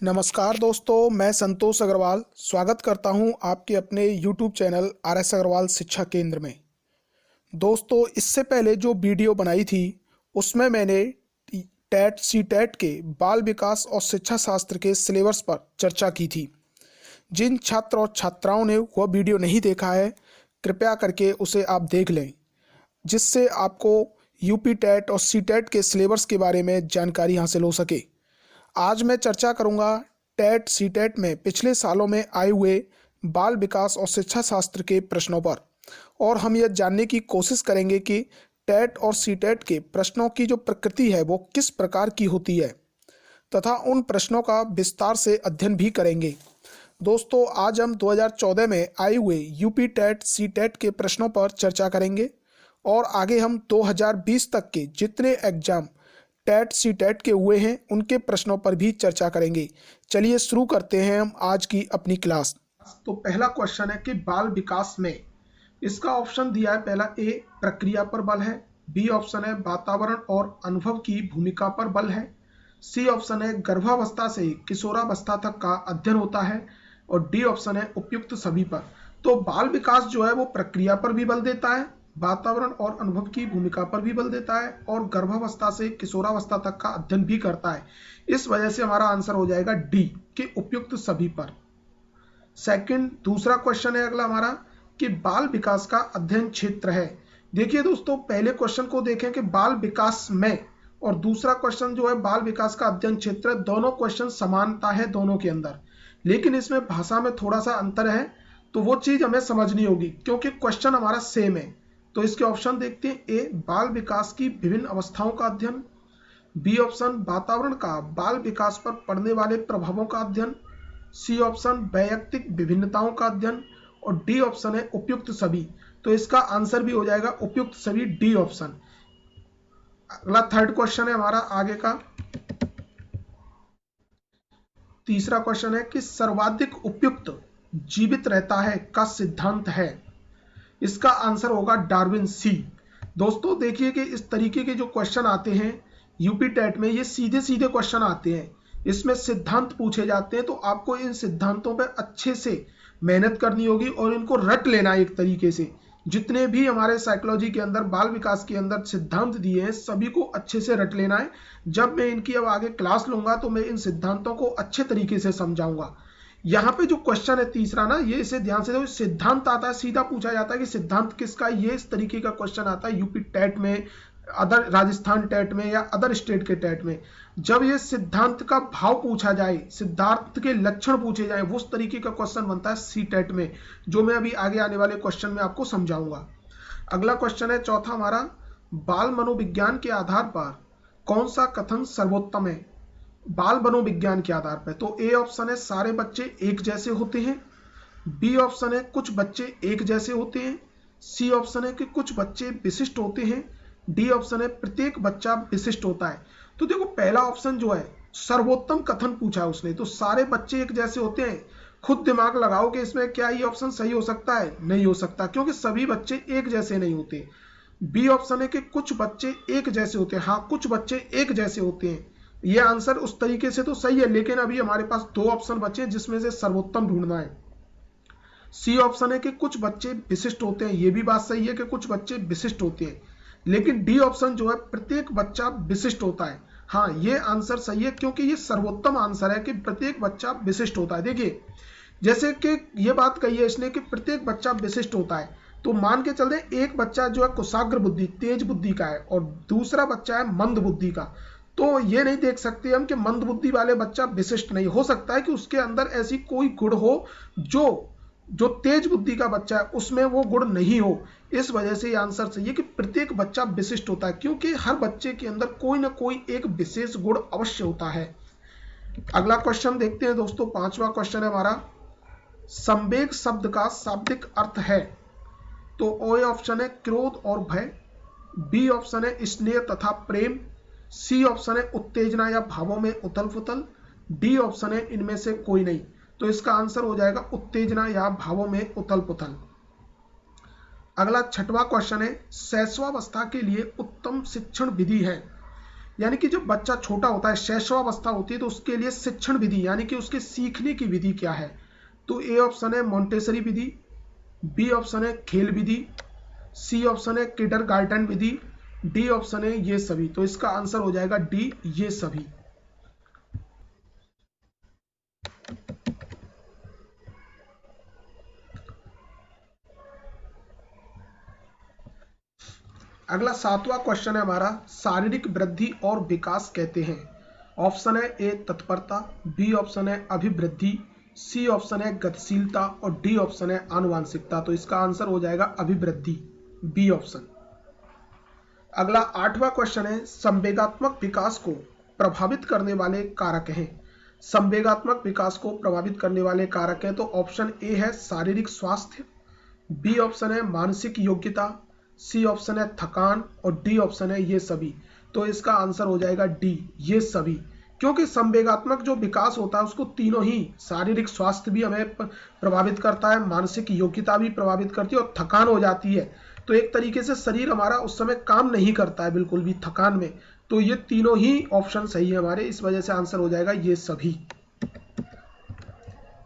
नमस्कार दोस्तों, मैं संतोष अग्रवाल स्वागत करता हूं आपके अपने YouTube चैनल RS अग्रवाल शिक्षा केंद्र में। दोस्तों, इससे पहले जो वीडियो बनाई थी उसमें मैंने टेट सी-टेट के बाल विकास और शिक्षा शास्त्र के सिलेबस पर चर्चा की थी। जिन छात्र और छात्राओं ने वह वीडियो नहीं देखा है, कृपया करके उसे आप देख लें, जिससे आपको यूपी टेट और सी-टेट के सिलेबस के बारे में जानकारी हासिल हो सके। आज मैं चर्चा करूंगा टेट सी-टेट में पिछले सालों में आए हुए बाल विकास और शिक्षा शास्त्र के प्रश्नों पर, और हम यह जानने की कोशिश करेंगे कि टेट और सी-टेट के प्रश्नों की जो प्रकृति है वो किस प्रकार की होती है तथा उन प्रश्नों का विस्तार से अध्ययन भी करेंगे। दोस्तों, आज हम 2014 में आए हुए यूपी टेट सी-टेट के प्रश्नों पर चर्चा करेंगे और आगे हम 2020 तक के जितने एग्जाम टेट सी-टेट के हुए हैं उनके प्रश्नों पर भी चर्चा करेंगे। चलिए शुरू करते हैं हम आज की अपनी क्लास। तो पहला क्वेश्चन है कि बाल विकास में, इसका ऑप्शन दिया है पहला ए प्रक्रिया पर बल है, बी ऑप्शन है वातावरण और अनुभव की भूमिका पर बल है, सी ऑप्शन है गर्भावस्था से किशोरावस्था तक का अध्ययन होता है और डी ऑप्शन है उपयुक्त सभी पर। तो बाल विकास जो है वो प्रक्रिया पर भी बल देता है, वातावरण और अनुभव की भूमिका पर भी बल देता है और गर्भावस्था से किशोरावस्था तक का अध्ययन भी करता है। इस वजह से हमारा आंसर हो जाएगा डी के उपयुक्त सभी पर। सेकंड, दूसरा क्वेश्चन है अगला हमारा कि बाल विकास का अध्ययन क्षेत्र है। देखिए दोस्तों, पहले क्वेश्चन को देखें कि बाल विकास में, और दूसरा क्वेश्चन जो है बाल विकास का अध्ययन क्षेत्र, दोनों क्वेश्चन समानता है दोनों के अंदर, लेकिन इसमें भाषा में थोड़ा सा अंतर है, तो वो चीज हमें समझनी होगी क्योंकि क्वेश्चन हमारा सेम है। तो इसके ऑप्शन देखते हैं। ए बाल विकास की विभिन्न अवस्थाओं का अध्ययन, बी ऑप्शन वातावरण का बाल विकास पर पड़ने वाले प्रभावों का अध्ययन, सी ऑप्शन वैयक्तिक विभिन्नताओं का अध्ययन और डी ऑप्शन है उपयुक्त सभी। तो इसका आंसर भी हो जाएगा उपयुक्त सभी, डी ऑप्शन। अगला थर्ड क्वेश्चन है हमारा आगे का। तीसरा क्वेश्चन है कि सर्वाधिक उपयुक्त जीवित रहता है का सिद्धांत है। इसका आंसर होगा डार्विन, सी। दोस्तों देखिए कि इस तरीके के जो क्वेश्चन आते हैं यूपी टेट में, ये सीधे सीधे क्वेश्चन आते हैं, इसमें सिद्धांत पूछे जाते हैं, तो आपको इन सिद्धांतों पर अच्छे से मेहनत करनी होगी और इनको रट लेना है एक तरीके से। जितने भी हमारे साइकोलॉजी के अंदर बाल विकास के अंदर सिद्धांत दिए हैं सभी को अच्छे से रट लेना है। जब मैं इनकी अब आगे क्लास लूंगा तो मैं इन सिद्धांतों को अच्छे तरीके से समझाऊंगा। यहाँ पे जो क्वेश्चन है तीसरा ना, ये इसे ध्यान से देखो, सिद्धांत आता है, सीधा पूछा जाता है कि सिद्धांत किसका, ये इस तरीके का क्वेश्चन आता है यूपी टेट में, अदर राजस्थान टेट में या अदर स्टेट के टेट में। जब ये सिद्धांत का भाव पूछा जाए, सिद्धांत के लक्षण पूछे जाए, वो उस तरीके का क्वेश्चन बनता है सी टेट में, जो मैं अभी आगे आने वाले क्वेश्चन में आपको समझाऊंगा। अगला क्वेश्चन है चौथा हमारा, बाल मनोविज्ञान के आधार पर कौन सा कथन सर्वोत्तम है। बाल मनोविज्ञान के आधार पर, तो ए ऑप्शन है सारे बच्चे एक जैसे होते हैं, बी ऑप्शन है कुछ बच्चे एक जैसे होते हैं, सी ऑप्शन है कि कुछ बच्चे विशिष्ट होते हैं, डी ऑप्शन है प्रत्येक बच्चा विशिष्ट होता है। तो देखो पहला ऑप्शन जो है सर्वोत्तम कथन पूछा है उसने, तो सारे बच्चे एक जैसे होते हैं। खुद दिमाग लगाओ कि इसमें क्या ये ऑप्शन सही हो सकता है, नहीं हो सकता, क्योंकि सभी बच्चे एक जैसे नहीं होते। बी ऑप्शन है कि कुछ बच्चे एक जैसे होते हैं, हाँ कुछ बच्चे एक जैसे होते हैं, ये आंसर उस तरीके से तो सही है, लेकिन अभी हमारे पास दो ऑप्शन बचे जिसमें से सर्वोत्तम ढूंढना है। सी ऑप्शन है कि कुछ बच्चे विशिष्ट होते हैं, ये भी बात सही है कि कुछ बच्चे विशिष्ट होते हैं, लेकिन डी ऑप्शन जो है प्रत्येक बच्चा विशिष्ट होता है, हाँ ये आंसर सही है क्योंकि ये सर्वोत्तम आंसर है कि प्रत्येक बच्चा विशिष्ट होता है। देखिए जैसे कि ये बात कही है इसने कि प्रत्येक बच्चा विशिष्ट होता है, तो मान के चलते एक बच्चा जो है कुशाग्र बुद्धि तेज बुद्धि का है और दूसरा बच्चा है मंद बुद्धि का, तो ये नहीं देख सकते हम कि मंद बुद्धि वाले बच्चा विशिष्ट नहीं हो सकता है कि उसके अंदर ऐसी कोई गुण हो जो तेज बुद्धि का बच्चा है उसमें वो गुण नहीं हो। इस वजह से ये आंसर सही है कि प्रत्येक बच्चा विशिष्ट होता है, क्योंकि हर बच्चे के अंदर कोई ना कोई एक विशेष गुण अवश्य होता है। अगला क्वेश्चन देखते हैं दोस्तों, पांचवा क्वेश्चन है हमारा, संवेग शब्द का शाब्दिक अर्थ है। तो ओ ऑप्शन है क्रोध और भय, बी ऑप्शन है स्नेह तथा प्रेम, सी ऑप्शन है उत्तेजना या भावों में उथल पुथल, डी ऑप्शन है इनमें से कोई नहीं। तो इसका आंसर हो जाएगा उत्तेजना या भावों में उथल पुथल। अगला छठवां क्वेश्चन है, शैशवावस्था के लिए उत्तम शिक्षण विधि है। यानी कि जब बच्चा छोटा होता है, शैशवावस्था होती है, तो उसके लिए शिक्षण विधि यानी कि उसके सीखने की विधि क्या है? तो ए ऑप्शन है मॉन्टेसरी विधि, बी ऑप्शन है खेल विधि, सी ऑप्शन है किंडरगार्टन विधि, डी ऑप्शन है ये सभी। तो इसका आंसर हो जाएगा डी, ये सभी। अगला 7वां क्वेश्चन है हमारा, शारीरिक वृद्धि और विकास कहते हैं। ऑप्शन है ए तत्परता, बी ऑप्शन है अभिवृद्धि, सी ऑप्शन है गतिशीलता और डी ऑप्शन है आनुवांशिकता। तो इसका आंसर हो जाएगा अभिवृद्धि, बी ऑप्शन। अगला 8वां क्वेश्चन है, संवेगात्मक विकास को प्रभावित करने वाले कारक हैं। संवेगात्मक विकास को प्रभावित करने वाले कारक हैं, तो ऑप्शन ए है शारीरिक स्वास्थ्य, बी ऑप्शन है मानसिक योग्यता, सी ऑप्शन है थकान और डी ऑप्शन है ये सभी। तो इसका आंसर हो जाएगा डी, ये सभी। क्योंकि संवेगात्मक जो विकास होता है उसको तीनों ही, शारीरिक स्वास्थ्य भी हमें प्रभावित करता है, मानसिक योग्यता भी प्रभावित करती है और थकान हो जाती है। तो एक तरीके से शरीर हमारा उस समय काम नहीं करता है बिल्कुल भी थकान में। तो ये तीनों ही ऑप्शन सही है हमारे, इस वजह से आंसर हो जाएगा ये सभी।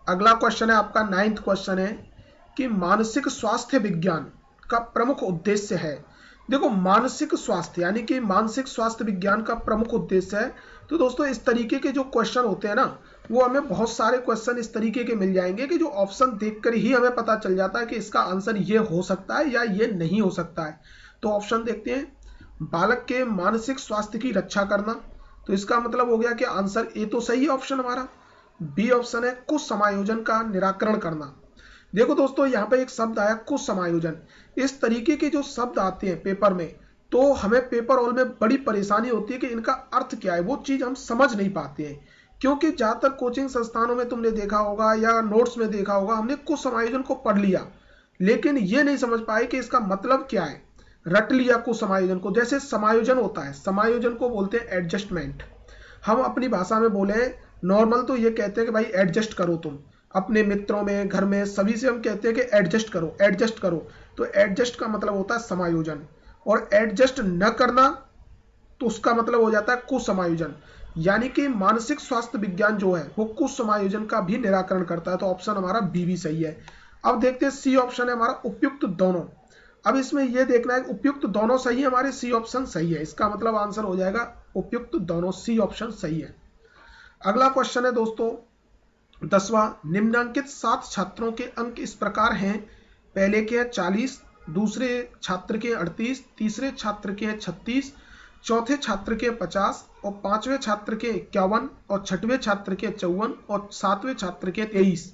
अगला क्वेश्चन है आपका 9th क्वेश्चन है कि मानसिक स्वास्थ्य विज्ञान का प्रमुख उद्देश्य है। देखो मानसिक स्वास्थ्य यानी कि मानसिक स्वास्थ्य विज्ञान का प्रमुख उद्देश्य है। तो दोस्तों इस तरीके के जो क्वेश्चन होते हैं ना, वो हमें बहुत सारे क्वेश्चन इस तरीके के मिल जाएंगे कि जो ऑप्शन देखकर ही हमें पता चल जाता है कि इसका आंसर ये हो सकता है या ये नहीं हो सकता है। तो ऑप्शन देखते हैं, बालक के मानसिक स्वास्थ्य की रक्षा करना। तो इसका मतलब हो गया कि आंसर ए तो सही है ऑप्शन हमारा। बी ऑप्शन है कुछ समायोजन का निराकरण करना। देखो दोस्तों यहाँ पे एक शब्द आया कुछ समायोजन। इस तरीके के जो शब्द आते हैं पेपर में, तो हमें पेपर हॉल में बड़ी परेशानी होती है कि इनका अर्थ क्या है, वो चीज हम समझ नहीं पाते हैं। क्योंकि ज्यादातर कोचिंग संस्थानों में तुमने देखा होगा या नोट्स में देखा होगा, हमने कुछ समायोजन को पढ़ लिया लेकिन ये नहीं समझ पाए कि इसका मतलब क्या है। रट लिया कुछ समायोजन को। जैसे समायोजन होता है, समायोजन को बोलते हैं एडजस्टमेंट। हम अपनी भाषा में बोले नॉर्मल तो ये कहते हैं कि भाई एडजस्ट करो, तुम अपने मित्रों में घर में सभी से हम कहते हैं कि एडजस्ट करो, एडजस्ट करो। तो एडजस्ट का मतलब होता है समायोजन, और एडजस्ट न करना तो उसका मतलब हो जाता है कुसमायोजन। यानी कि मानसिक स्वास्थ्य विज्ञान जो है वो कुसमायोजन का भी निराकरण करता है। तो ऑप्शन हमारा बी भी सही है। अब देखते हैं सी ऑप्शन है हमारा उपयुक्त दोनों। अब इसमें यह देखना है उपयुक्त दोनों सही है हमारे, सी ऑप्शन सही है। इसका मतलब आंसर हो जाएगा उपयुक्त दोनों, सी ऑप्शन सही है। अगला क्वेश्चन है दोस्तों 10वां, निम्नांकित 7 छात्रों के अंक इस प्रकार हैं। पहले के हैं 40, दूसरे छात्र के 38, तीसरे छात्र के 36, चौथे छात्र के 50 और पांचवें छात्र के 51 और छठवें छात्र के 54 और सातवें छात्र के 23।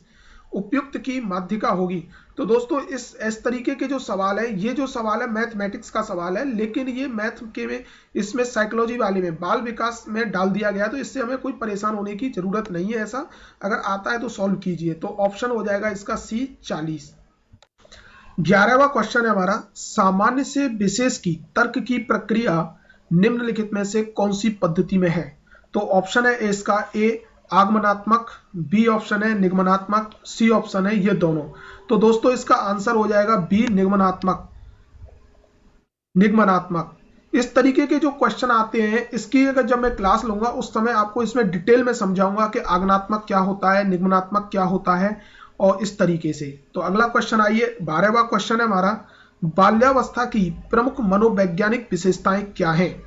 उपयुक्त की माध्यिका होगी। तो दोस्तों इस तरीके के जो सवाल है, ये जो सवाल है मैथमेटिक्स का सवाल है, लेकिन ये मैथ के में इसमें साइकोलॉजी वाले में बाल विकास में डाल दिया गया। तो इससे हमें कोई परेशान होने की जरूरत नहीं है। ऐसा अगर आता है तो सॉल्व कीजिए। तो ऑप्शन हो जाएगा इसका सी 40। 11वां क्वेश्चन है हमारा, सामान्य से विशेष की तर्क की प्रक्रिया निम्नलिखित में से कौन सी पद्धति में है। तो ऑप्शन है इसका ए आगमनात्मक, बी ऑप्शन है निगमनात्मक, सी ऑप्शन है ये दोनों। तो दोस्तों इसका आंसर हो जाएगा बी निगमनात्मक, निगमनात्मक। इस तरीके के जो क्वेश्चन आते हैं, इसकी अगर जब मैं क्लास लूंगा उस समय आपको इसमें डिटेल में समझाऊंगा कि आगमनात्मक क्या होता है, निगमनात्मक क्या होता है और इस तरीके से। तो अगला क्वेश्चन आइए, 12वां क्वेश्चन है हमारा, बाल्यावस्था की प्रमुख मनोवैज्ञानिक विशेषताएं क्या हैं।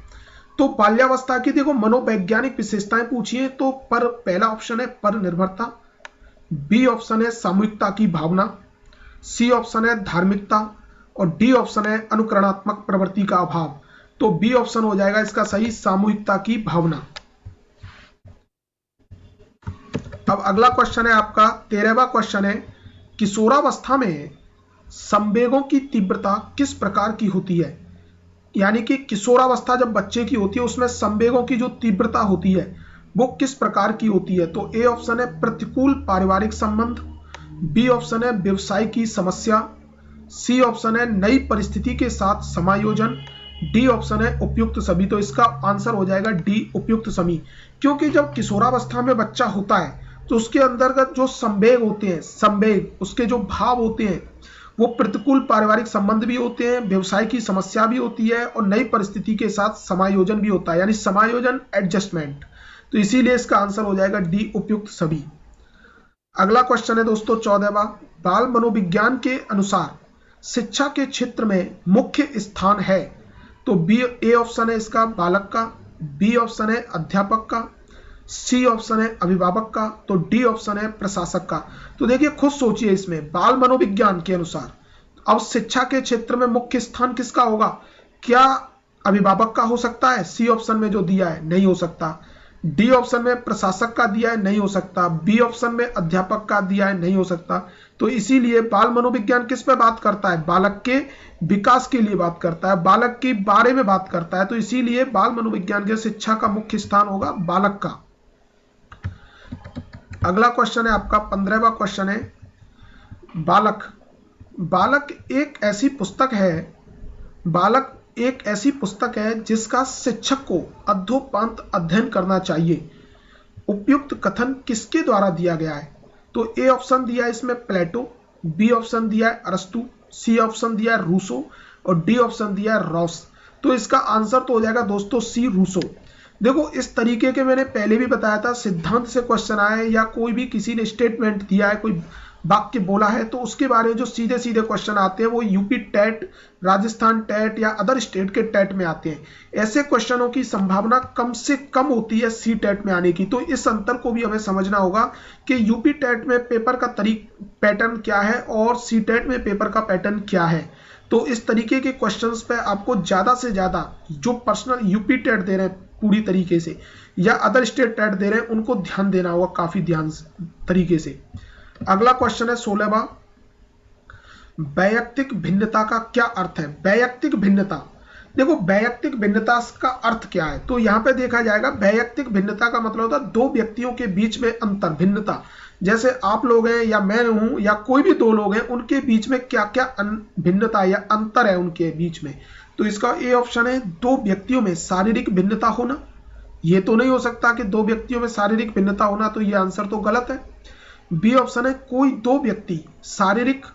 तो बाल्यावस्था की देखो मनोवैज्ञानिक विशेषताएं पूछी है, तो पहला ऑप्शन है पर निर्भरता, बी ऑप्शन है सामूहिकता की भावना, सी ऑप्शन है धार्मिकता और डी ऑप्शन है अनुकरणात्मक प्रवृत्ति का अभाव। तो बी ऑप्शन हो जाएगा इसका सही, सामूहिकता की भावना। अब अगला क्वेश्चन है आपका 13वां क्वेश्चन है, किशोरावस्था में संवेगों की तीव्रता किस प्रकार की होती है। यानी कि किशोरावस्था जब बच्चे की होती है उसमें संवेगों की जो तीव्रता होती है वो किस प्रकार की होती है। तो ए ऑप्शन है प्रतिकूल पारिवारिक संबंध, बी ऑप्शन है व्यवसाय की समस्या, सी ऑप्शन है नई परिस्थिति के साथ समायोजन, डी ऑप्शन है उपयुक्त सभी। तो इसका आंसर हो जाएगा डी उपयुक्त सभी। क्योंकि जब किशोरावस्था में बच्चा होता है तो उसके अंतर्गत जो संवेग होते हैं, संवेग उसके जो भाव होते हैं वो प्रतिकूल पारिवारिक संबंध भी होते हैं, व्यवसाय की समस्या भी होती है और नई परिस्थिति के साथ समायोजन भी होता है, यानी समायोजन, एडजस्टमेंट। तो इसीलिए इसका आंसर हो जाएगा डी, उपयुक्त सभी। अगला क्वेश्चन है दोस्तों 14वां, बाल मनोविज्ञान के अनुसार शिक्षा के क्षेत्र में मुख्य स्थान है। तो बी, ए ऑप्शन है इसका बालक का, बी ऑप्शन है अध्यापक का, सी ऑप्शन है अभिभावक का, तो डी ऑप्शन है प्रशासक का। तो देखिए खुद सोचिए, इसमें बाल मनोविज्ञान के अनुसार अब शिक्षा के क्षेत्र में मुख्य स्थान किसका होगा? क्या अभिभावक का हो सकता है? सी ऑप्शन में जो दिया है नहीं हो सकता। डी ऑप्शन में प्रशासक का दिया है, नहीं हो सकता। बी ऑप्शन में अध्यापक का दिया है, नहीं हो सकता। तो इसीलिए बाल मनोविज्ञान किस पे बात करता है? बालक के विकास के लिए बात करता है, बालक के बारे में बात करता है। तो इसीलिए बाल मनोविज्ञान के शिक्षा का मुख्य स्थान होगा बालक का। अगला क्वेश्चन है आपका 15वां क्वेश्चन है, बालक। बालक एक ऐसी पुस्तक है जिसका शिक्षक को अधोपांत अध्ययन करना चाहिए। उपयुक्त कथन किसके द्वारा दिया गया है? तो ए ऑप्शन दिया है इसमें प्लेटो, बी ऑप्शन दिया है अरस्तु, सी ऑप्शन दिया है रूसो और डी ऑप्शन दिया है रॉस। तो इसका आंसर तो हो जाएगा दोस्तों सी, रूसो। देखो इस तरीके के मैंने पहले भी बताया था, सिद्धांत से क्वेश्चन आए या कोई भी किसी ने स्टेटमेंट दिया है, कोई वाक्य बोला है, तो उसके बारे में जो सीधे सीधे क्वेश्चन आते हैं वो यूपी टेट, राजस्थान टेट या अदर स्टेट के टेट में आते हैं। ऐसे क्वेश्चनों की संभावना कम से कम होती है सी टेट में आने की। तो इस अंतर को भी हमें समझना होगा कि यूपी टेट में पेपर का पैटर्न क्या है और सी टेट में पेपर का पैटर्न क्या है। तो इस तरीके के क्वेश्चंस पे आपको ज्यादा से ज्यादा जो पर्सनल यूपी टेट दे रहे हैं पूरी तरीके से या अदर स्टेट टेट दे रहे हैं उनको ध्यान देना होगा काफी ध्यान तरीके से। अगला क्वेश्चन है 16वां, वैयक्तिक भिन्नता का क्या अर्थ है? वैयक्तिक भिन्नता, देखो वैयक्तिक भिन्नता का अर्थ क्या है? तो यहां पे देखा जाएगा वैयक्तिक भिन्नता का मतलब होता है दो व्यक्तियों के बीच में अंतर, भिन्नता। जैसे आप लोग हैं या मैं हूं या कोई भी दो लोग हैं, उनके बीच में क्या क्या भिन्नता या अंतर है उनके बीच में। तो इसका ए ऑप्शन है दो व्यक्तियों में शारीरिक भिन्नता होना। ये तो नहीं हो सकता कि दो व्यक्तियों में शारीरिक भिन्नता होना, तो ये आंसर तो गलत है। बी ऑप्शन है कोई दो व्यक्ति शारीरिक,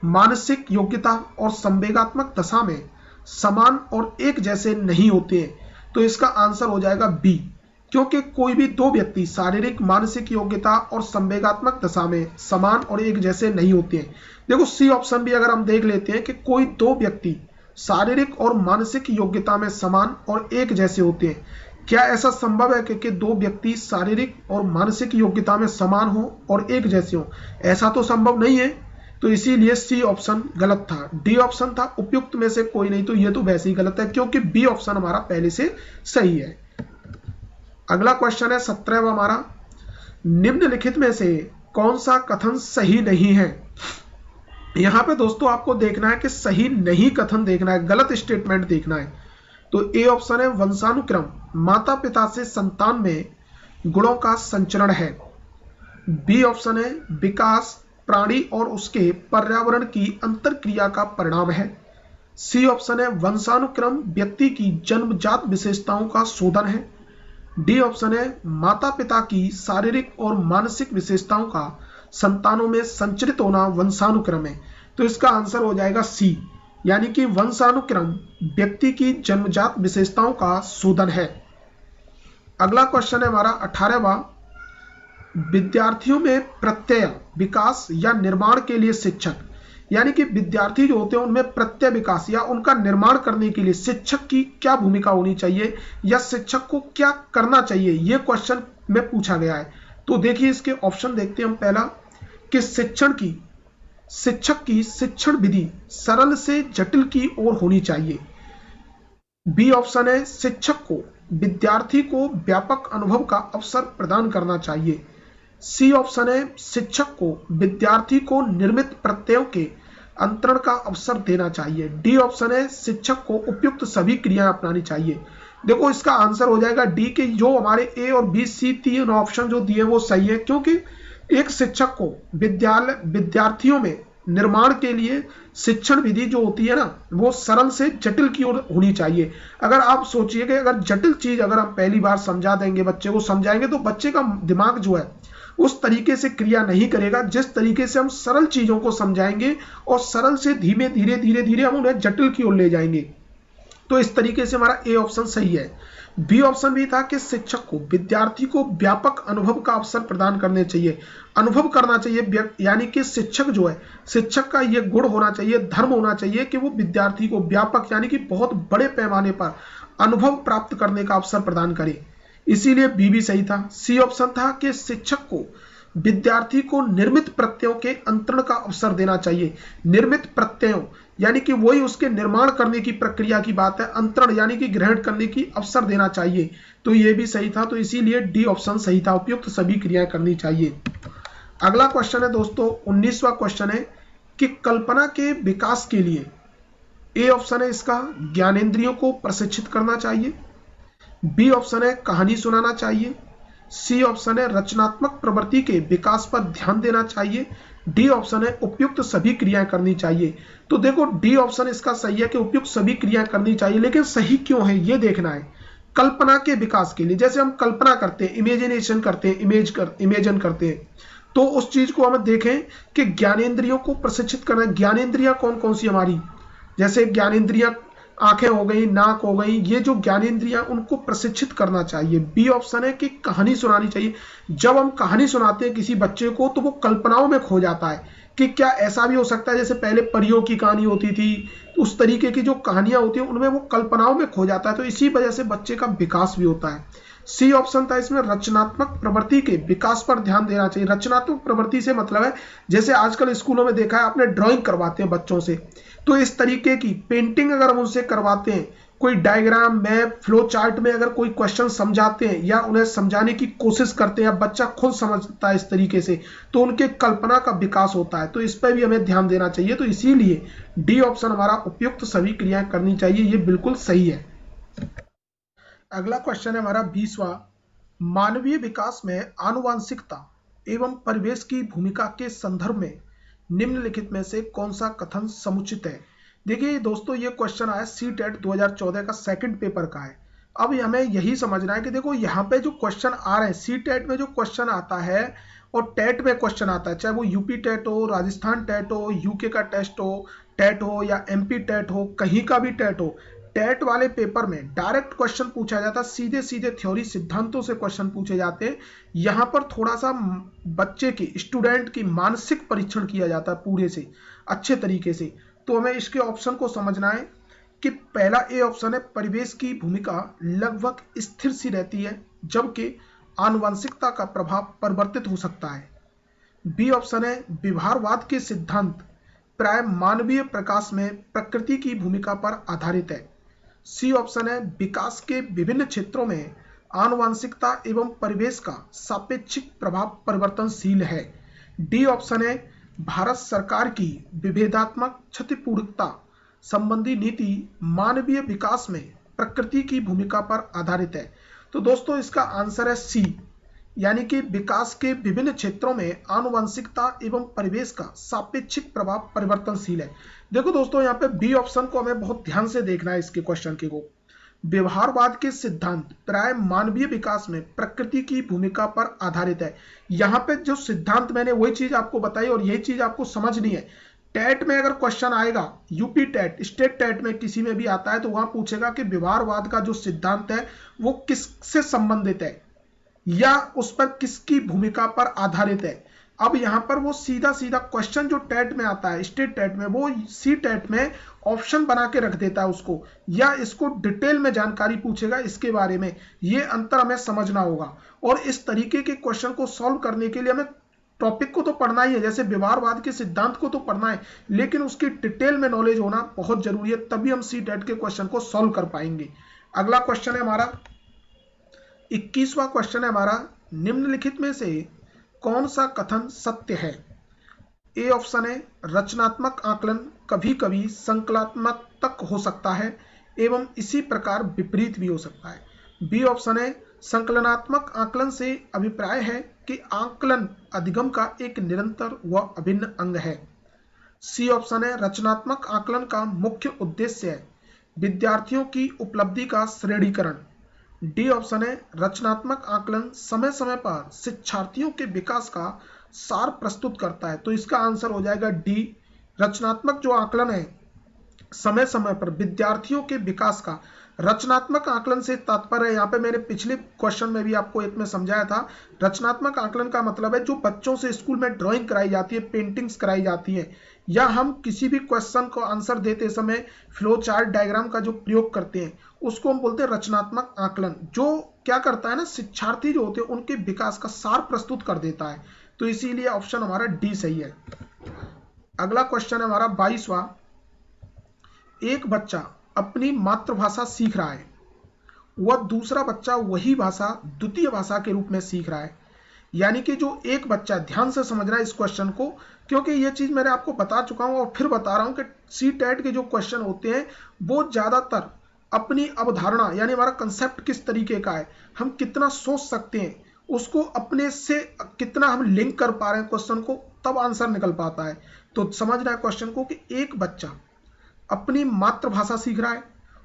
मानसिक योग्यता और संवेगात्मक दशा में समान और एक जैसे नहीं होते हैं। तो इसका आंसर हो जाएगा बी, क्योंकि कोई भी दो व्यक्ति शारीरिक, मानसिक योग्यता और संवेगात्मक दशा में समान और एक जैसे नहीं होते हैं। देखो सी ऑप्शन भी अगर हम देख लेते हैं कि कोई दो व्यक्ति शारीरिक और मानसिक योग्यता में समान और एक जैसे होते हैं, क्या ऐसा संभव है कि दो व्यक्ति शारीरिक और मानसिक योग्यता में समान हो और एक जैसे हो? ऐसा तो संभव नहीं है। तो इसीलिए सी ऑप्शन गलत था। डी ऑप्शन था उपयुक्त में से कोई नहीं, तो ये तो वैसे ही गलत है क्योंकि बी ऑप्शन हमारा पहले से सही है। अगला क्वेश्चन है 17वां हमारा, निम्नलिखित में से कौन सा कथन सही नहीं है? यहां पे दोस्तों आपको देखना है कि सही नहीं कथन देखना है, गलत स्टेटमेंट देखना है। तो ए ऑप्शन है वंशानुक्रम माता पिता से संतान में गुणों का संचरण है। बी ऑप्शन है विकास प्राणी और उसके पर्यावरण की अंतरक्रिया का परिणाम है। सी ऑप्शन है वंशानुक्रम व्यक्ति की जन्मजात विशेषताओं का शोधन है। डी ऑप्शन है माता पिता की शारीरिक और मानसिक विशेषताओं का संतानों में संचरित होना वंशानुक्रम है। तो इसका आंसर हो जाएगा सी, यानी कि वंशानुक्रम व्यक्ति की जन्मजात विशेषताओं का शोधन है। अगला क्वेश्चन है हमारा 18वां, विद्यार्थियों में प्रत्यय विकास या निर्माण के लिए शिक्षक, यानी कि विद्यार्थी जो होते हैं उनमें प्रत्यय विकास या उनका निर्माण करने के लिए शिक्षक की क्या भूमिका होनी चाहिए या शिक्षक को क्या करना चाहिए, ये क्वेश्चन में पूछा गया है। तो देखिए इसके ऑप्शन देखते हैं हम। पहला कि शिक्षक की शिक्षण विधि सरल से जटिल की ओर होनी चाहिए। बी ऑप्शन है शिक्षक को विद्यार्थी को व्यापक अनुभव का अवसर प्रदान करना चाहिए। सी ऑप्शन है शिक्षक को विद्यार्थी को निर्मित प्रत्ययों के अंतरण का अवसर देना चाहिए। डी ऑप्शन है शिक्षक को उपयुक्त सभी क्रियाएं अपनानी चाहिए। देखो इसका आंसर हो जाएगा डी के जो हमारे ए और बी सी तीन ऑप्शन जो दिए वो सही है, क्योंकि एक शिक्षक को विद्यार्थियों में निर्माण के लिए शिक्षण विधि जो होती है ना वो सरल से जटिल की ओर होनी चाहिए। अगर आप सोचिए कि अगर जटिल चीज अगर हम पहली बार समझा देंगे, बच्चे को समझाएंगे, तो बच्चे का दिमाग जो है उस तरीके से क्रिया नहीं करेगा जिस तरीके से हम सरल चीजों को समझाएंगे और सरल से धीरे धीरे धीरे धीरे हम उन्हें जटिल की ओर ले जाएंगे। तो इस तरीके से हमारा ए ऑप्शन सही है। बी ऑप्शन भी था कि शिक्षक को विद्यार्थी को व्यापक अनुभव का अवसर प्रदान करने चाहिए, अनुभव करना चाहिए, यानी कि शिक्षक जो है, शिक्षक का यह गुण होना चाहिए, धर्म होना चाहिए कि वो विद्यार्थी को व्यापक यानी कि बहुत बड़े पैमाने पर अनुभव प्राप्त करने का अवसर प्रदान करे, इसीलिए बी भी सही था। सी ऑप्शन था कि शिक्षक को विद्यार्थी को निर्मित प्रत्ययों के अंतरण का अवसर देना चाहिए। निर्मित प्रत्ययों यानी कि वही उसके निर्माण करने की प्रक्रिया की बात है, अंतरण यानी कि ग्रहण करने की अवसर देना चाहिए, तो यह भी सही था। तो इसीलिए डी ऑप्शन सही था, उपयुक्त सभी क्रियाएं करनी चाहिए। अगला क्वेश्चन है दोस्तों 19वां क्वेश्चन है कि कल्पना के विकास के लिए ए ऑप्शन है इसका ज्ञानेंद्रियों को प्रशिक्षित करना चाहिए, बी ऑप्शन है कहानी सुनाना चाहिए, सी ऑप्शन है रचनात्मक प्रवृत्ति के विकास पर ध्यान देना चाहिए, डी ऑप्शन है उपयुक्त सभी क्रियाएं करनी चाहिए। तो देखो डी ऑप्शन इसका सही है कि उपयुक्त सभी क्रियाएं करनी चाहिए, लेकिन सही क्यों है ये देखना है। कल्पना के विकास के लिए, जैसे हम कल्पना करते हैं, इमेजिनेशन करते हैं, इमेजिन करते हैं, तो उस चीज को हम देखें कि ज्ञानेंद्रियों को प्रशिक्षित करना। ज्ञानेंद्रियां कौन कौन सी हमारी, जैसे ज्ञानेंद्रियां आंखें हो गई, नाक हो गई, ये जो ज्ञानेंद्रियां उनको प्रशिक्षित करना चाहिए। बी ऑप्शन है कि कहानी सुनानी चाहिए। जब हम कहानी सुनाते हैं किसी बच्चे को तो वो कल्पनाओं में खो जाता है कि क्या ऐसा भी हो सकता है, जैसे पहले परियों की कहानी होती थी, उस तरीके की जो कहानियां होती हैं उनमें वो कल्पनाओं में खो जाता है, तो इसी वजह से बच्चे का विकास भी होता है। सी ऑप्शन था इसमें रचनात्मक प्रवृत्ति के विकास पर ध्यान देना चाहिए। रचनात्मक प्रवृत्ति से मतलब है जैसे आजकल स्कूलों में देखा है आपने, ड्राइंग करवाते हैं बच्चों से, तो इस तरीके की पेंटिंग अगर हम उनसे करवाते हैं, कोई डायग्राम मैप फ्लो चार्ट में अगर कोई क्वेश्चन समझाते हैं या उन्हें समझाने की कोशिश करते हैं, बच्चा खुद समझता है इस तरीके से, तो उनके कल्पना का विकास होता है, तो इस पर भी हमें ध्यान देना चाहिए। तो इसीलिए डी ऑप्शन हमारा उपयुक्त सभी क्रियाएं करनी चाहिए, ये बिल्कुल सही है। अगला क्वेश्चन है हमारा 20वां, मानवीय विकास में आनुवांशिकता एवं परिवेश की भूमिका के संदर्भ में निम्नलिखित में से कौन सा कथन समुचित है। देखिए दोस्तों ये क्वेश्चन आया सीटेट 2014 का सेकंड पेपर का है। अब हमें यही समझना है कि देखो यहाँ पे जो क्वेश्चन आ रहे हैं, सीटेट में जो क्वेश्चन आता है और टेट में क्वेश्चन आता है, चाहे वो यूपी टेट हो, राजस्थान टेट हो, यूके का टेस्ट हो, टेट हो या एमपी टेट हो, कहीं का भी टेट हो, टेट वाले पेपर में डायरेक्ट क्वेश्चन पूछा जाता है, सीधे सीधे थ्योरी सिद्धांतों से क्वेश्चन पूछे जाते हैं। यहाँ पर थोड़ा सा बच्चे की, स्टूडेंट की मानसिक परीक्षण किया जाता है पूरे से अच्छे तरीके से। तो हमें इसके ऑप्शन को समझना है कि पहला ए ऑप्शन है परिवेश की भूमिका लगभग स्थिर सी रहती है जबकि आनुवंशिकता का प्रभाव परिवर्तित हो सकता है। बी ऑप्शन है व्यवहारवाद के सिद्धांत प्राय मानवीय प्रकाश में प्रकृति की भूमिका पर आधारित है। सी ऑप्शन है विकास के विभिन्न क्षेत्रों में आनुवंशिकता एवं परिवेश का सापेक्षिक प्रभाव परिवर्तनशील है। डी ऑप्शन है भारत सरकार की विभेदात्मक क्षतिपूर्णता संबंधी नीति मानवीय विकास में प्रकृति की भूमिका पर आधारित है। तो दोस्तों इसका आंसर है सी, यानी कि विकास के विभिन्न क्षेत्रों में आनुवंशिकता एवं परिवेश का सापेक्षिक प्रभाव परिवर्तनशील है। देखो दोस्तों यहाँ पे बी ऑप्शन को हमें बहुत ध्यान से देखना है इसके क्वेश्चन के को। व्यवहारवाद के सिद्धांत प्राय मानवीय विकास में प्रकृति की भूमिका पर आधारित है। यहाँ पे जो सिद्धांत मैंने वही चीज आपको बताई और यही चीज आपको समझनी है। टेट में अगर क्वेश्चन आएगा, यूपी टेट, स्टेट टेट में किसी में भी आता है तो वहां पूछेगा कि व्यवहारवाद का जो सिद्धांत है वो किससे संबंधित है या उस पर किसकी भूमिका पर आधारित है। अब यहां पर वो सीधा सीधा क्वेश्चन जो टेट में आता है, स्टेट टेट में, वो सी टेट में ऑप्शन बना के रख देता है उसको, या इसको डिटेल में जानकारी पूछेगा इसके बारे में। ये अंतर हमें समझना होगा और इस तरीके के क्वेश्चन को सॉल्व करने के लिए हमें टॉपिक को तो पढ़ना ही है, जैसे व्यवहारवाद के सिद्धांत को तो पढ़ना है, लेकिन उसकी डिटेल में नॉलेज होना बहुत जरूरी है, तभी हम सी टेट के क्वेश्चन को सॉल्व कर पाएंगे। अगला क्वेश्चन है हमारा 21वां क्वेश्चन है हमारा, निम्नलिखित में से कौन सा कथन सत्य है। ए ऑप्शन है रचनात्मक आकलन कभी कभी संकल्पात्मक तक हो सकता है एवं इसी प्रकार विपरीत भी हो सकता है। बी ऑप्शन है संकलनात्मक आकलन से अभिप्राय है कि आकलन अधिगम का एक निरंतर व अभिन्न अंग है। सी ऑप्शन है रचनात्मक आकलन का मुख्य उद्देश्य है विद्यार्थियों की उपलब्धि का श्रेणीकरण डी ऑप्शन है रचनात्मक आकलन समय समय पर शिक्षार्थियों के विकास का सार प्रस्तुत करता है। तो इसका आंसर हो जाएगा डी। रचनात्मक जो आकलन है समय समय पर विद्यार्थियों के विकास का, रचनात्मक आकलन से तात्पर्य है, यहाँ पे मैंने पिछले क्वेश्चन में भी आपको एक में समझाया था, रचनात्मक आकलन का मतलब है जो बच्चों से स्कूल में ड्राइंग कराई जाती है, पेंटिंग्स कराई जाती है, या हम किसी भी क्वेश्चन को आंसर देते समय फ्लो चार्ट डायग्राम का जो प्रयोग करते हैं उसको हम बोलते हैं रचनात्मक आकलन, जो क्या करता है ना, शिक्षार्थी जो होते हैं उनके विकास का सार प्रस्तुत कर देता है। तो इसीलिए ऑप्शन हमारा डी सही है। अगला क्वेश्चन है हमारा 22वां। एक बच्चा अपनी मातृभाषा सीख रहा है, वह दूसरा बच्चा वही भाषा द्वितीय भाषा के रूप में सीख रहा है। यानी कि जो एक बच्चा, ध्यान से समझना है इस क्वेश्चन को, क्योंकि ये चीज मैंने आपको बता चुका हूं और फिर बता रहा हूं कि सीटेट के जो क्वेश्चन होते हैं वो ज्यादातर अपनी अवधारणा, यानी हमारा कंसेप्ट किस तरीके का है, हम कितना सोच सकते हैं, उसको अपने से कितना हम लिंक कर पा रहे हैं क्वेश्चन को, तब आंसर निकल पाता है। तो समझना है क्वेश्चन को कि एक बच्चा अपनी मातृभाषा सीख रहा है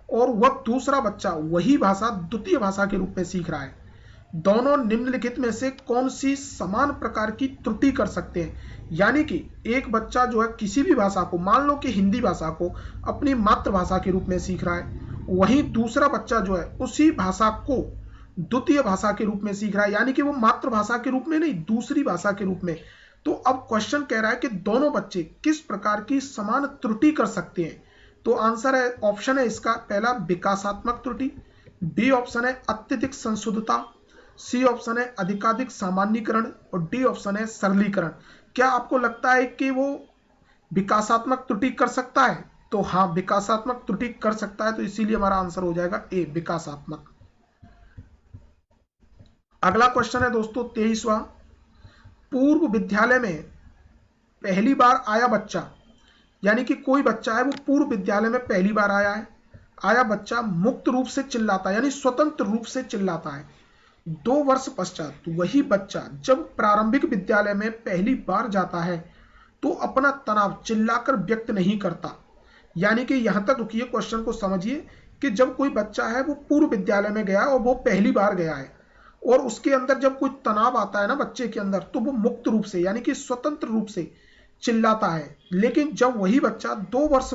और वह दूसरा बच्चा वही भाषा द्वितीय भाषा के रूप में सीख रहा है। दोनों निम्नलिखित में से कौन सी समान प्रकार की त्रुटि कर सकते हैं। यानी कि एक बच्चा जो है किसी भी भाषा को, मान लो कि हिंदी भाषा को अपनी मातृभाषा के रूप में सीख रहा है, वहीं दूसरा बच्चा जो है उसी भाषा को द्वितीय भाषा के रूप में सीख रहा है, यानी कि वो मातृभाषा के रूप में नहीं, दूसरी भाषा के रूप में। तो अब क्वेश्चन कह रहा है कि दोनों बच्चे किस प्रकार की समान त्रुटि कर सकते हैं। तो आंसर है, ऑप्शन है इसका पहला विकासात्मक त्रुटि, बी ऑप्शन है अत्यधिक संशुद्धता, सी ऑप्शन है अधिकाधिक सामान्यीकरण और डी ऑप्शन है सरलीकरण। क्या आपको लगता है कि वो विकासात्मक त्रुटि कर सकता है? तो हाँ, विकासात्मक त्रुटि कर सकता है, तो इसीलिए हमारा आंसर हो जाएगा ए, विकासात्मक। अगला क्वेश्चन है दोस्तों 23वां। पूर्व विद्यालय में पहली बार आया बच्चा, यानी कि कोई बच्चा है वो पूर्व विद्यालय में पहली बार आया बच्चा मुक्त रूप से चिल्लाता है, यानी स्वतंत्र रूप से चिल्लाता है। 2 वर्ष पश्चात वही बच्चा जब प्रारंभिक विद्यालय में पहली बार जाता है तो अपना तनाव चिल्लाकर व्यक्त नहीं करता। यानी कि यहां तक रुकिए, क्वेश्चन को समझिए कि जब कोई बच्चा है वो पूर्व विद्यालय में गया और वो पहली बार गया है और उसके अंदर जब कोई तनाव आता है ना बच्चे के अंदर, तो वो मुक्त रूप से यानी कि स्वतंत्र रूप से चिल्लाता है। लेकिन जब वही बच्चा 2 वर्ष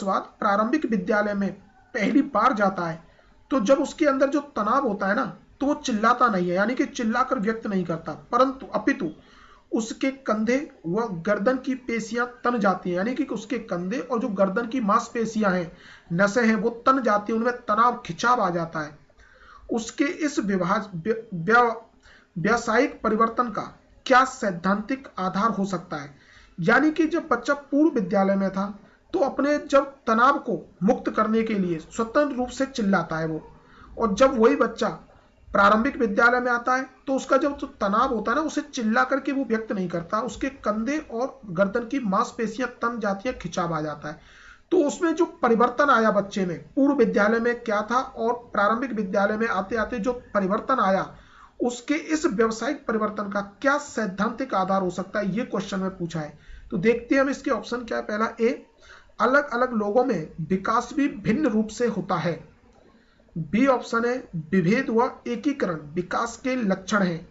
बाद प्रारंभिक विद्यालय में पहली बार जाता है, तो जब उसके अंदर जो तनाव होता है ना, तो वो चिल्लाता नहीं है, यानी कि चिल्लाकर व्यक्त नहीं करता, परंतु अपितु उसके कंधे व गर्दन की पेशियां तन जाती हैं, यानी कि उसके कंधे और जो गर्दन की मांसपेशियां हैं, नसें हैं, वो तन जाती हैं, उनमें तनाव खिंचाव आ जाता है। उसके इस व्यावसायिक परिवर्तन का क्या सैद्धांतिक आधार हो सकता है। यानी कि जब बच्चा पूर्व विद्यालय में था तो अपने जब तनाव को मुक्त करने के लिए स्वतंत्र रूप से चिल्लाता है वो, और जब वही बच्चा प्रारंभिक विद्यालय में आता है तो उसका जब तो तनाव होता है ना, उसे चिल्ला करके वो व्यक्त नहीं करता, उसके कंधे और गर्दन की मांसपेशियां तन जाती है, खिंचाव आ जाता है। तो उसमें जो परिवर्तन आया बच्चे में, पूर्व विद्यालय में क्या था और प्रारंभिक विद्यालय में आते आते जो परिवर्तन आया, उसके इस व्यवसायिक परिवर्तन का क्या सैद्धांतिक आधार हो सकता है, ये क्वेश्चन में पूछा है। तो देखते हैं हम इसके ऑप्शन क्या है। पहला ए, अलग अलग लोगों में विकास भी भिन्न रूप से होता है। बी ऑप्शन है विभेद व एकीकरण विकास के लक्षण है।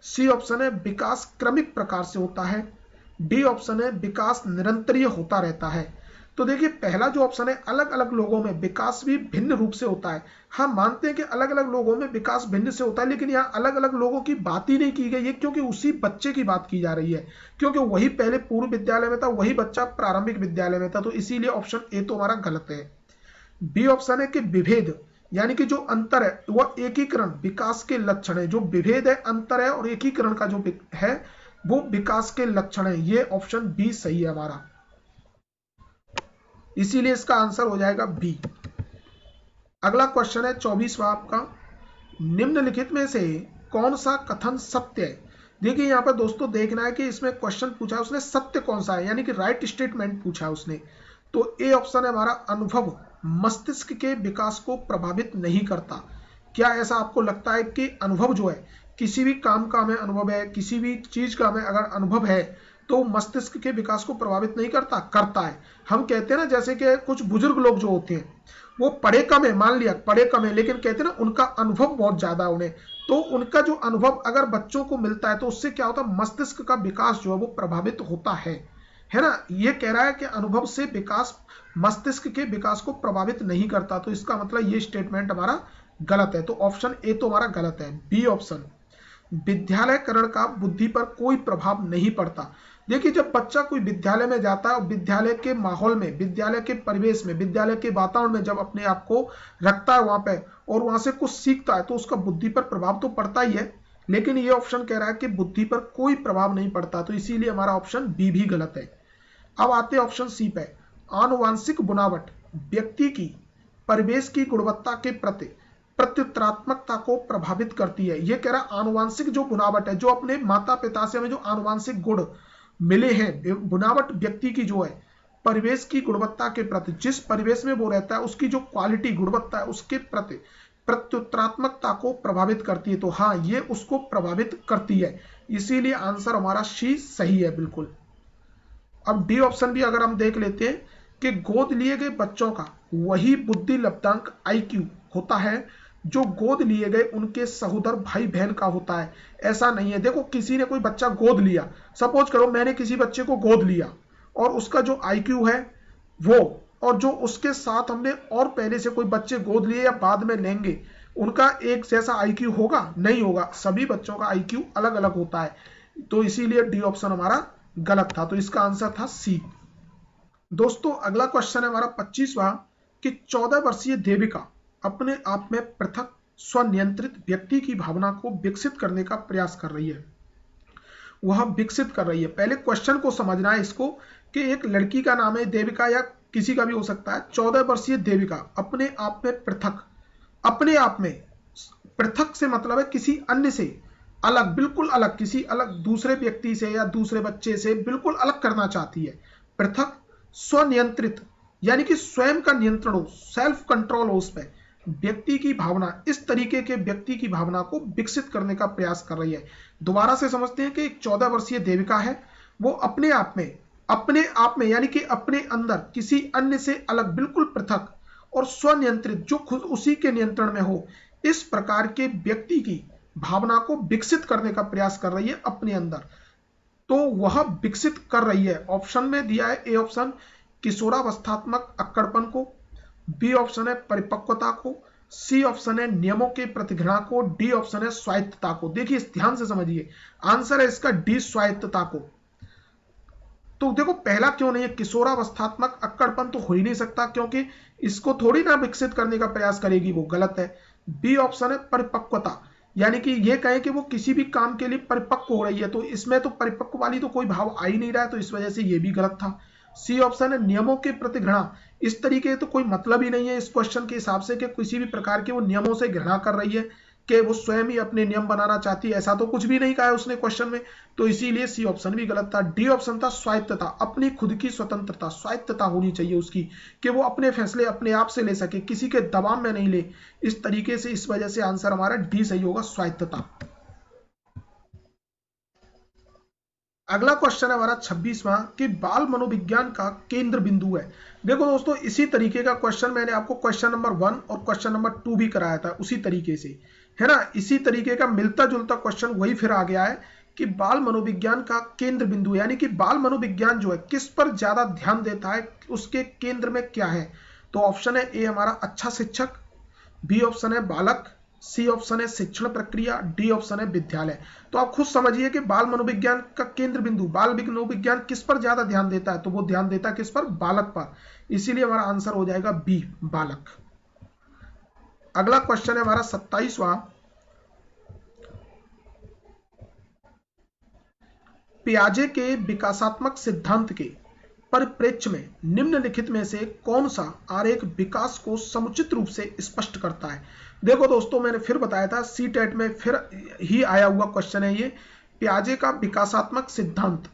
सी ऑप्शन है विकास क्रमिक प्रकार से होता है। डी ऑप्शन है विकास निरंतरीय होता रहता है। तो देखिए, पहला जो ऑप्शन है अलग अलग लोगों में विकास भी भिन्न रूप से होता है, हम मानते हैं कि अलग अलग लोगों में विकास भिन्न से होता है, लेकिन यहाँ अलग अलग लोगों की बात ही नहीं की गई है, क्योंकि उसी बच्चे की बात की जा रही है, क्योंकि वही पहले पूर्व विद्यालय में था, वही बच्चा प्रारंभिक विद्यालय में था। तो इसीलिए ऑप्शन ए तो हमारा गलत है। बी ऑप्शन है कि विभेद, यानी कि जो अंतर है वह एकीकरण विकास के लक्षण है। जो विभेद है, अंतर है, और एकीकरण का जो है वो विकास के लक्षण है। ये ऑप्शन बी सही है हमारा, इसीलिए इसका आंसर हो जाएगा बी। अगला क्वेश्चन है 24वां आपका। निम्नलिखित में से कौन सा कथन सत्य है। देखिए यहाँ पर दोस्तों देखना है कि इसमें क्वेश्चन पूछा है उसने, सत्य कौन सा है, यानी कि राइट स्टेटमेंट पूछा है उसने। तो ए ऑप्शन है हमारा, अनुभव मस्तिष्क के विकास को प्रभावित नहीं करता। क्या ऐसा आपको लगता है कि अनुभव जो है, किसी भी काम का हमें अनुभव है, किसी भी चीज का हमें अगर अनुभव है तो मस्तिष्क के विकास को प्रभावित नहीं करता? करता है। हम कहते हैं ना, जैसे कि कुछ बुजुर्ग लोग जो होते हैं वो पढ़े कम है, मान लिया पढ़े कम है, लेकिन कहते हैं ना उनका अनुभव बहुत ज्यादा है उन्हें, तो उनका जो अनुभव अगर बच्चों को मिलता है तो उससे क्या होता है, मस्तिष्क का विकास जो है वो प्रभावित होता है ना। ये कह रहा है कि अनुभव से विकास मस्तिष्क के विकास को प्रभावित नहीं करता, तो इसका मतलब ये स्टेटमेंट हमारा गलत है। तो ऑप्शन ए तो हमारा गलत है। बी ऑप्शन, विद्यालयकरण का बुद्धि पर कोई प्रभाव नहीं पड़ता। देखिए जब बच्चा कोई विद्यालय में जाता है, विद्यालय के माहौल में, विद्यालय के परिवेश में, विद्यालय के वातावरण में जब अपने आप को रखता है वहां पे और वहां से कुछ सीखता है, तो उसका बुद्धि पर प्रभाव तो पड़ता ही है, लेकिन ये ऑप्शन कह रहा है कि बुद्धि पर कोई प्रभाव नहीं पड़ता, तो इसीलिए हमारा ऑप्शन बी भी गलत है। अब आते हैं ऑप्शन सी पे। आनुवांशिक बुनावट व्यक्ति की परिवेश की गुणवत्ता के प्रति प्रत्युत्तरात्मकता को प्रभावित करती है। यह कह रहा है आनुवांशिक जो बुनावट है, जो अपने माता पिता से हमें जो आनुवांशिक गुण मिले हैं, बुनावट व्यक्ति की जो है परिवेश की गुणवत्ता के प्रति, जिस परिवेश में वो रहता है उसकी जो क्वालिटी गुणवत्ता है उसके प्रति प्रत्युत्तरात्मकता को प्रभावित करती है। तो हाँ, ये उसको प्रभावित करती है, इसीलिए आंसर हमारा सी सही है बिल्कुल। अब डी ऑप्शन भी अगर हम देख लेते हैं कि गोद लिए गए बच्चों का वही बुद्धि लब्धांक IQ होता है जो गोद लिए गए उनके सहोदर भाई बहन का होता है। ऐसा नहीं है। देखो किसी ने कोई बच्चा गोद लिया, सपोज करो मैंने किसी बच्चे को गोद लिया और उसका जो IQ है वो, और जो उसके साथ हमने और पहले से कोई बच्चे गोद लिए या बाद में लेंगे, उनका एक जैसा IQ होगा? नहीं होगा, सभी बच्चों का IQ अलग अलग होता है। तो इसीलिए डी ऑप्शन हमारा गलत था, तो इसका आंसर था सी। दोस्तों अगला क्वेश्चन है हमारा 25वां कि 14 वर्षीय देविका अपने आप में पृथक स्वनियंत्रित व्यक्ति की भावना को विकसित करने का प्रयास कर रही है। वह विकसित कर रही है, पहले क्वेश्चन को समझना है इसको कि एक लड़की का नाम है देविका या किसी का भी हो सकता है। 14 वर्षीय देविका अपने आप में पृथक, अपने आप में पृथक से मतलब है किसी अन्य से अलग, बिल्कुल अलग, किसी अलग दूसरे व्यक्ति से या दूसरे बच्चे से बिल्कुल अलग करना चाहती है। पृथक स्वनियंत्रित यानी कि स्वयं का नियंत्रण हो, सेल्फ कंट्रोल हो उस पर, व्यक्ति की भावना, इस तरीके के व्यक्ति की भावना को विकसित करने का प्रयास कर रही है। दोबारा से समझते हैं कि एक 14 वर्षीय देविका है, वो अपने आप में यानी कि अपने अंदर किसी अन्य से अलग, बिल्कुल पृथक और स्वनियंत्रित, जो खुद उसी के नियंत्रण में हो, इस प्रकार के व्यक्ति की भावना को विकसित करने का प्रयास कर रही है अपने अंदर। तो वह विकसित कर रही है। ऑप्शन में दिया है ए ऑप्शन किशोरावस्थात्मक अक्कड़पन को, बी ऑप्शन है परिपक्वता को, सी ऑप्शन है नियमों के प्रति घृणा को, डी ऑप्शन है स्वायत्तता को। देखिए ध्यान से समझिए, आंसर है इसका डी, स्वायत्तता को। तो देखो पहला क्यों नहीं है, किशोरावस्थात्मक अक्कड़पन तो हो ही नहीं सकता क्योंकि इसको थोड़ी ना विकसित करने का प्रयास करेगी, वो गलत है। बी ऑप्शन है परिपक्वता, यानी कि ये कहें कि वो किसी भी काम के लिए परिपक्व हो रही है, तो इसमें तो परिपक्व वाली तो कोई भाव आ ही नहीं रहा है, तो इस वजह से ये भी गलत था। सी ऑप्शन है नियमों के प्रति घृणा, इस तरीके तो कोई मतलब ही नहीं है इस क्वेश्चन के हिसाब से कि किसी भी प्रकार के वो नियमों से घृणा कर रही है, कि वो स्वयं ही अपने नियम बनाना चाहती है, ऐसा तो कुछ भी नहीं कहा है उसने क्वेश्चन में, तो इसीलिए सी ऑप्शन भी गलत था। डी ऑप्शन था स्वायत्तता, अपनी खुद की स्वतंत्रता, स्वायत्तता होनी चाहिए उसकी, कि वो अपने फैसले अपने आप से ले सके, किसी के दबाव में नहीं ले, इस तरीके से, इस वजह से आंसर हमारा डी सही होगा, स्वायत्तता। अगला क्वेश्चन है हमारा 26वां कि बाल मनोविज्ञान का केंद्र बिंदु है। देखो दोस्तों इसी तरीके का क्वेश्चन मैंने आपको क्वेश्चन नंबर 1 और क्वेश्चन नंबर 2 भी कराया था, उसी तरीके से, है ना, इसी तरीके का मिलता जुलता क्वेश्चन वही फिर आ गया है कि बाल मनोविज्ञान का केंद्र बिंदु, यानी कि बाल मनोविज्ञान जो है किस पर ज्यादा ध्यान देता है, उसके केंद्र में क्या है। तो ऑप्शन है ए हमारा अच्छा शिक्षक, बी ऑप्शन है बालक, सी ऑप्शन है शिक्षण प्रक्रिया, डी ऑप्शन है विद्यालय। तो आप खुद समझिए कि बाल मनोविज्ञान का केंद्र बिंदु, बाल मनोविज्ञान किस पर ज्यादा ध्यान देता है, तो वो ध्यान देता है किस पर, बालक पर, इसीलिए हमारा आंसर हो जाएगा बी, बालक। अगला क्वेश्चन है हमारा 27वां, पियाजे के विकासात्मक सिद्धांत के परिप्रेक्ष्य में निम्नलिखित में से कौन सा आरेख विकास को समुचित रूप से स्पष्ट करता है। देखो दोस्तों मैंने फिर बताया था, सी टेट में फिर ही आया हुआ क्वेश्चन है ये, पियाजे का विकासात्मक सिद्धांत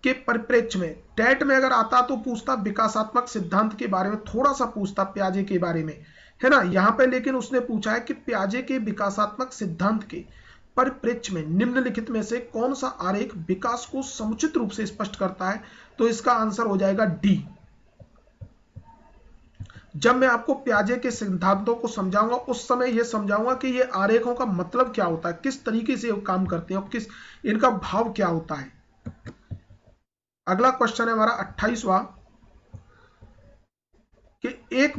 के परिप्रेक्ष्य में। टेट में अगर आता तो पूछता विकासात्मक सिद्धांत के बारे में, थोड़ा सा पूछता पियाजे के बारे में, है ना, यहाँ पे लेकिन उसने पूछा है कि पियाजे के विकासात्मक सिद्धांत के परिप्रेक्ष्य में निम्नलिखित में से कौन सा आरेख विकास को समुचित रूप से स्पष्ट करता है, तो इसका आंसर हो जाएगा डी, जब मैं आपको पियाजे के सिद्धांतों को समझाऊंगा उस समय यह समझाऊंगा कि ये आरेखों का मतलब क्या होता है, किस तरीके से ये काम करते हैं और किस इनका भाव क्या होता है। अगला क्वेश्चन है हमारा 28वां कि एक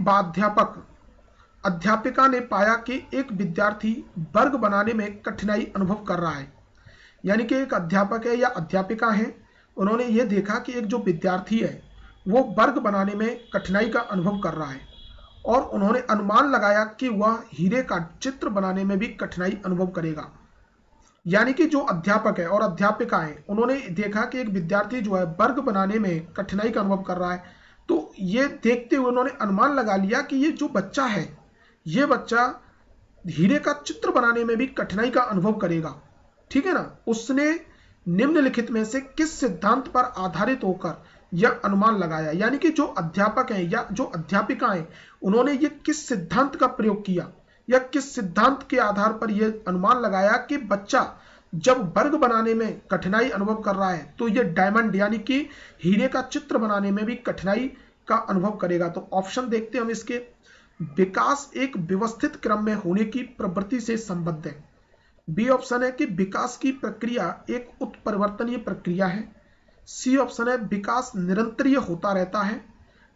अध्यापिका ने पाया कि एक विद्यार्थी वर्ग बनाने में कठिनाई अनुभव कर रहा है। यानी कि एक अध्यापक है या अध्यापिका है, उन्होंने ये देखा कि एक जो विद्यार्थी है वो वर्ग बनाने में कठिनाई का अनुभव कर रहा है और उन्होंने अनुमान लगाया कि वह हीरे का चित्र बनाने में भी कठिनाई अनुभव करेगा। यानी कि जो अध्यापक है और अध्यापिका है, उन्होंने देखा कि एक विद्यार्थी जो है वर्ग बनाने में कठिनाई का अनुभव कर रहा है, तो ये देखते हुए उन्होंने अनुमान लगा लिया कि ये जो बच्चा है, ये बच्चा हीरे का चित्र बनाने में भी कठिनाई का अनुभव करेगा। ठीक है ना। उसने निम्नलिखित में से किस सिद्धांत पर आधारित होकर यह अनुमान लगाया। यानी कि जो अध्यापक हैं या जो अध्यापिका हैं, उन्होंने ये किस सिद्धांत का प्रयोग किया या किस सिद्धांत के आधार पर यह अनुमान लगाया कि बच्चा जब वर्ग बनाने में कठिनाई अनुभव कर रहा है तो यह डायमंड यानी कि हीरे का चित्र बनाने में भी कठिनाई का अनुभव करेगा। तो ऑप्शन देखते हैं हम इसके। विकास एक व्यवस्थित क्रम में होने की प्रवृत्ति से संबद्ध है। बी ऑप्शन है कि विकास की प्रक्रिया एक उत्परिवर्तनीय प्रक्रिया है। सी ऑप्शन है विकास निरंतरीय होता रहता है।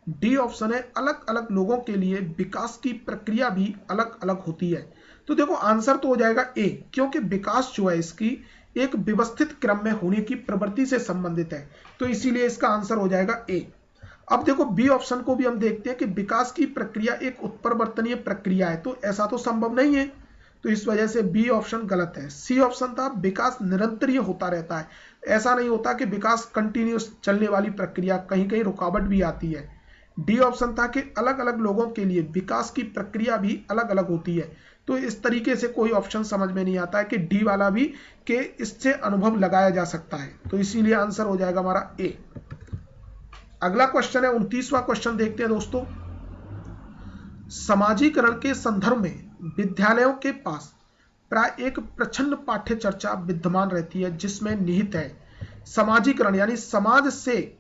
डी ऑप्शन है अलग अलग लोगों के लिए विकास की प्रक्रिया भी अलग अलग होती है। तो देखो आंसर तो हो जाएगा ए, क्योंकि विकास जो है इसकी एक व्यवस्थित क्रम में होने की प्रवृत्ति से संबंधित है, तो इसीलिए इसका आंसर हो जाएगा ए। अब देखो बी ऑप्शन को भी हम देखते हैं कि विकास की प्रक्रिया एक उत्परिवर्तनीय प्रक्रिया है, तो ऐसा तो संभव नहीं है, तो इस वजह से बी ऑप्शन गलत है। सी ऑप्शन था विकास निरंतरीय होता रहता है, ऐसा नहीं होता कि विकास कंटिन्यूस चलने वाली प्रक्रिया, कहीं कहीं रुकावट भी आती है। डी ऑप्शन था कि अलग अलग लोगों के लिए विकास की प्रक्रिया भी अलग अलग होती है। तो इस तरीके से कोई ऑप्शन समझ में नहीं आता है कि डी वाला भी कि इससे अनुभव लगाया जा सकता है, तो इसीलिए आंसर हो जाएगा हमारा ए। अगला क्वेश्चन है 29वां क्वेश्चन देखते हैं दोस्तों। समाजीकरण के संदर्भ में विद्यालयों के पास प्राय एक प्रच्छन्न पाठ्य चर्चा विद्यमान रहती है जिसमें निहित है समाजीकरण, यानी समाज से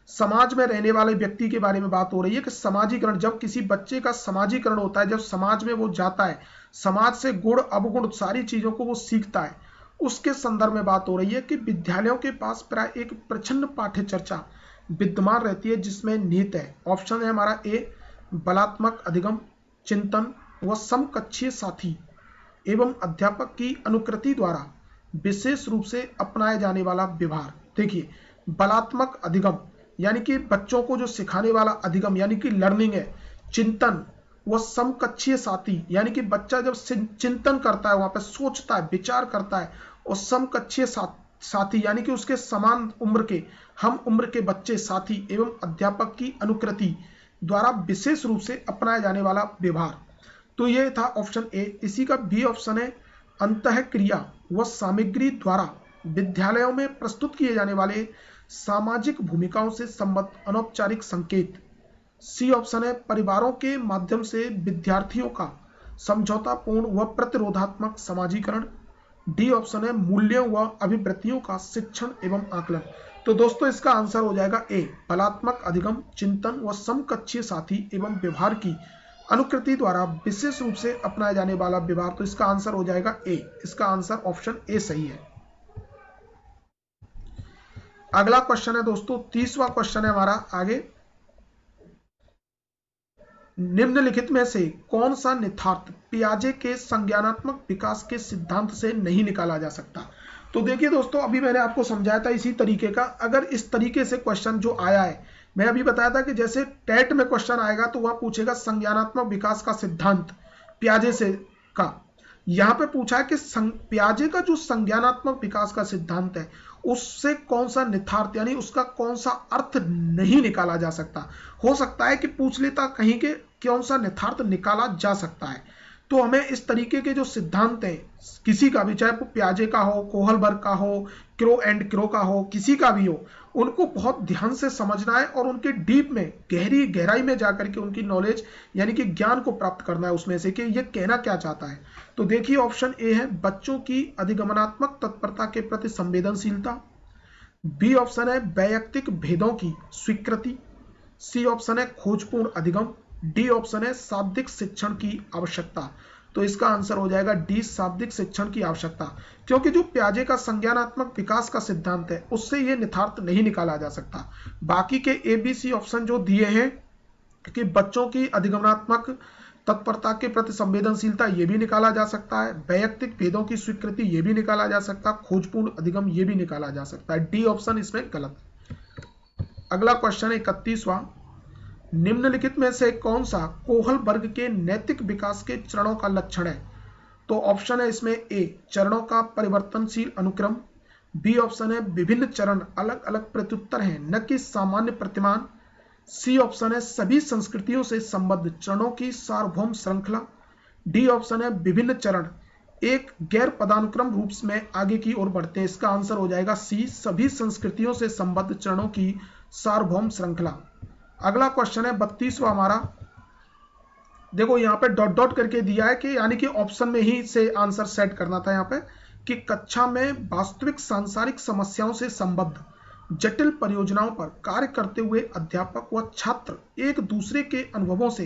समाज में रहने वाले व्यक्ति के बारे में बात हो रही है कि समाजीकरण, जब किसी बच्चे का समाजीकरण होता है, जब समाज में वो जाता है, समाज से गुण अवगुण सारी चीजों को वो सीखता है, उसके संदर्भ में बात हो रही है कि विद्यालयों के पास प्राय एक प्रच्छन्न पाठ्य चर्चा विद्यमान रहती है जिसमें निहित है। ऑप्शन है हमारा ए बलात्मक अधिगम, चिंतन व समकक्षीय साथी एवं अध्यापक की अनुकृति द्वारा विशेष रूप से अपनाए जाने वाला व्यवहार। देखिए बलात्मक अधिगम यानी कि बच्चों को जो सिखाने वाला अधिगम यानी कि लर्निंग है, चिंतन व समकक्षीय साथी यानी कि बच्चा जब चिंतन करता है, वहां पर सोचता है, विचार करता है, और समकक्षीय साथी यानी कि उसके समान उम्र के, हम उम्र के बच्चे साथी एवं अध्यापक की अनुकृति द्वारा विशेष रूप से अपनाया जाने वाला व्यवहार। तो ये था ऑप्शन ए। इसी का बी ऑप्शन है अंतःक्रिया व सामग्री द्वारा विद्यालयों में प्रस्तुत किए जाने वाले सामाजिक भूमिकाओं से संबद्ध अनौपचारिक संकेत। सी ऑप्शन है परिवारों के माध्यम से विद्यार्थियों का समझौतापूर्ण व प्रतिरोधात्मक समाजीकरण। डी ऑप्शन है मूल्यों व अभिवृत्तियों का शिक्षण एवं आकलन। तो दोस्तों इसका आंसर हो जाएगा ए बलात्मक अधिगम, चिंतन व समकक्षीय साथी एवं व्यवहार की अनुकृति द्वारा विशेष रूप से अपनाए जाने वाला व्यवहार। तो इसका आंसर हो जाएगा ए। इसका आंसर ऑप्शन ए सही है। अगला क्वेश्चन है दोस्तों 30वां क्वेश्चन है हमारा आगे। निम्नलिखित में से कौन सा निहितार्थ पियाजे के संज्ञानात्मक विकास के सिद्धांत से नहीं निकाला जा सकता। तो देखिए दोस्तों अभी मैंने आपको समझाया था इसी तरीके का, अगर इस तरीके से क्वेश्चन जो आया है, मैं अभी बताया था कि जैसे टेट में क्वेश्चन आएगा तो वह पूछेगा संज्ञानात्मक विकास का सिद्धांत पियाजे से का। यहां पे पूछा है कि पियाजे का जो संज्ञानात्मक विकास का सिद्धांत है उससे कौन सा निहितार्थ यानी उसका कौन सा अर्थ नहीं निकाला जा सकता। हो सकता है कि पूछ लेता कहीं के कौन सा निहितार्थ निकाला जा सकता है। तो हमें इस तरीके के जो सिद्धांत हैं किसी का भी, चाहे वो पियाजे का हो, कोहलबर्ग का हो, क्रो एंड क्रो का हो, किसी का भी हो, उनको बहुत ध्यान से समझना है और उनके डीप में गहराई में जाकर के उनकी नॉलेज यानी कि ज्ञान को प्राप्त करना है उसमें से कि ये कहना क्या चाहता है। तो देखिए ऑप्शन ए है बच्चों की अधिगमनात्मक तत्परता के प्रति संवेदनशीलता। बी ऑप्शन है वैयक्तिक भेदों की स्वीकृति। सी ऑप्शन है खोजपूर्ण अधिगम। डी ऑप्शन है शाब्दिक शिक्षण की आवश्यकता। तो इसका आंसर हो जाएगा डी, शाब्दिक शिक्षण की आवश्यकता, क्योंकि जो पियाजे का संज्ञानात्मक विकास का सिद्धांत है उससे ये नितार्थ नहीं निकाला जा सकता। बाकी के ए बी सी ऑप्शन जो दिए हैं कि बच्चों की अधिगमनात्मक तत्परता के प्रति संवेदनशीलता, ये भी निकाला जा सकता है, वैयक्तिक भेदों की स्वीकृति, ये भी निकाला जा सकता है, खोजपूर्ण अधिगम, ये भी निकाला जा सकता है। डी ऑप्शन इसमें गलत है। अगला क्वेश्चन है 31वां, निम्नलिखित में से कौन सा कोहल वर्ग के नैतिक विकास के चरणों का लक्षण है? तो ऑप्शन है इसमें ए, चरणों का परिवर्तनशील अनुक्रम, बी ऑप्शन है विभिन्न चरण अलग अलग प्रत्युत्तर हैं न कि सामान्य प्रतिमान, सी ऑप्शन है सभी संस्कृतियों से संबद्ध चरणों की सार्वभौम श्रृंखला, डी ऑप्शन है विभिन्न चरण एक गैर पदानुक्रम रूप में आगे की ओर बढ़ते हैं। इसका आंसर हो जाएगा सी, सभी संस्कृतियों से संबद्ध चरणों की सार्वभौम श्रृंखला। अगला क्वेश्चन है 32वां हमारा, देखो यहाँ पे डॉट डॉट करके दिया है कि यानी कि ऑप्शन में ही से आंसर सेट करना था यहाँ पे, कि कक्षा में वास्तविक सांसारिक समस्याओं से संबद्ध जटिल परियोजनाओं पर कार्य करते हुए अध्यापक व छात्र एक दूसरे के अनुभवों से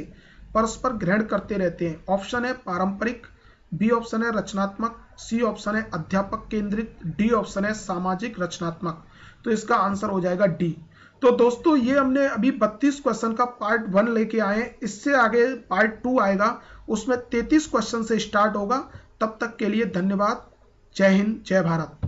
परस्पर ग्रहण करते रहते हैं। ऑप्शन है पारंपरिक, बी ऑप्शन है रचनात्मक, सी ऑप्शन है अध्यापक केंद्रित, डी ऑप्शन है सामाजिक रचनात्मक। तो इसका आंसर हो जाएगा डी। तो दोस्तों ये हमने अभी 32 क्वेश्चन का पार्ट 1 लेके आए, इससे आगे पार्ट 2 आएगा, उसमें 33 क्वेश्चन से स्टार्ट होगा। तब तक के लिए धन्यवाद। जय हिंद, जय भारत।